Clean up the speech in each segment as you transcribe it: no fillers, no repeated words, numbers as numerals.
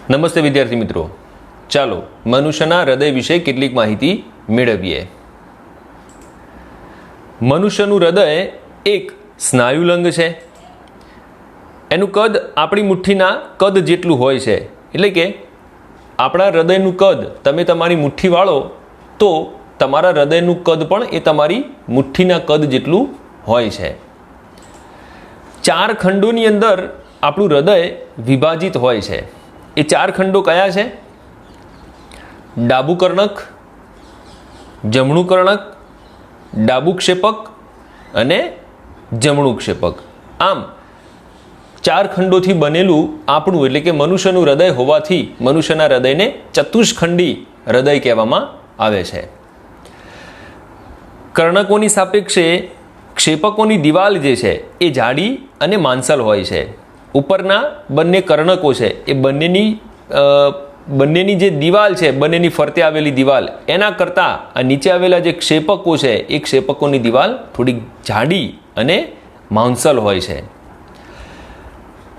નમસ્તે વિદ્યાર્થી મિત્રો, ચાલો મનુષ્યના હૃદય વિશે કેટલીક માહિતી મેળવીએ. મનુષ્યનું હૃદય એક સ્નાયુલંગ છે. એનું કદ આપણી મુઠ્ઠીના કદ જેટલું હોય છે. એટલે કે આપણા હૃદયનું કદ તમે તમારી મુઠ્ઠી વાળો તો તમારા હૃદયનું કદ પણ એ તમારી મુઠ્ઠીના કદ જેટલું હોય છે. 4 ખંડોની અંદર આપણું હૃદય વિભાજિત હોય છે. એ 4 ખંડો કયા છે? ડાબું કર્ણક, જમણું કર્ણક, ડાબું ક્ષેપક અને જમણું ક્ષેપક. આમ 4 ખંડોથી બનેલું આપણું એટલે કે મનુષ્યનું હૃદય હોવાથી મનુષ્યના હૃદયને ચતુષ્ખંડી હૃદય કહેવામાં આવે છે. કર્ણકોની સાપેક્ષે ક્ષેપકોની દિવાલ જે છે એ જાડી અને માંસલ હોય છે. ઉપરના બંને કર્ણકો છે એ બંનેની જે દિવાલ છે, બંનેની ફરતે આવેલી દિવાલ એના કરતાં આ નીચે આવેલા જે ક્ષેપકો છે એ ક્ષેપકોની દિવાલ થોડીક જાડી અને માંસલ હોય છે.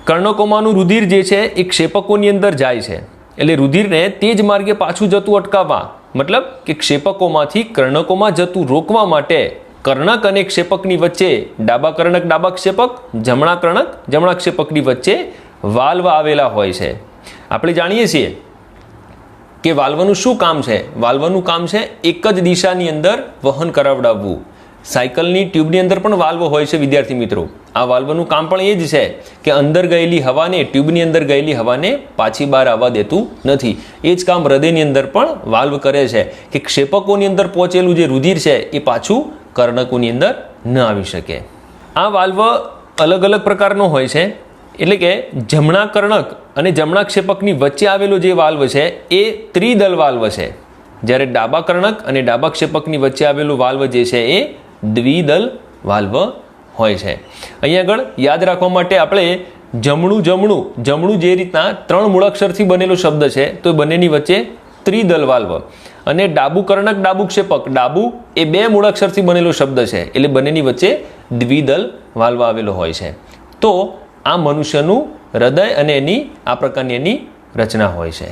કર્ણકોમાંનું રુધિર જે છે એ ક્ષેપકોની અંદર જાય છે. એટલે રુધિરને તે જ માર્ગે પાછું જતું અટકાવવા, મતલબ કે ક્ષેપકોમાંથી કર્ણકોમાં જતું રોકવા માટે કર્ણક અને ક્ષેપકની વચ્ચે ડાબા કર્ણક ડાબા ક્ષેપક, જમણા કર્ણક જમણા ક્ષેપકની વચ્ચે વાલ્વ આવેલા હોય છે. આપણે જાણીએ છીએ કે વાલ્વનું શું કામ છે? વાલ્વનું કામ છે એક જ દિશાની અંદર વહન કરાવડાવવું. સાયકલની ટ્યુબની અંદર પણ વાલ્વ હોય છે વિદ્યાર્થી મિત્રો. આ વાલ્વનું કામ પણ એ જ છે કે અંદર ગયેલી હવાને, ટ્યુબની અંદર ગયેલી હવાને પાછી બહાર આવવા દેતું નથી. એ જ કામ હૃદયની અંદર પણ વાલ્વ કરે છે કે ક્ષેપકોની અંદર પહોંચેલું જે રુધિર છે એ પાછું કર્ણકોની અંદર ન આવી શકે. આ વાલ્વ અલગ અલગ પ્રકારનો હોય છે. એટલે કે જમણા કર્ણક અને જમણા ક્ષેપકની વચ્ચે આવેલો જે વાલ્વ છે એ ત્રિદલ વાલ્વ છે. જ્યારે ડાબા કર્ણક અને ડાબા ક્ષેપકની વચ્ચે આવેલો વાલ્વ જે છે એ દ્વિદલ વાલ્વ હોય છે. અહીંયા આગળ યાદ રાખવા માટે આપણે જમણું જે રીતના 3 મૂળાક્ષરથી બનેલો શબ્દ છે તો એ બંનેની વચ્ચે ત્રિદલ વાલ્વ, અને ડાબું કર્ણક ડાબું ક્ષેપક, ડાબું એ 2 મૂળાક્ષરથી બનેલો શબ્દ છે એટલે બંનેની વચ્ચે દ્વિદલ વાલ્વ આવેલો હોય છે. તો આ મનુષ્યનું હૃદય અને એની આ પ્રકારની એની રચના હોય છે.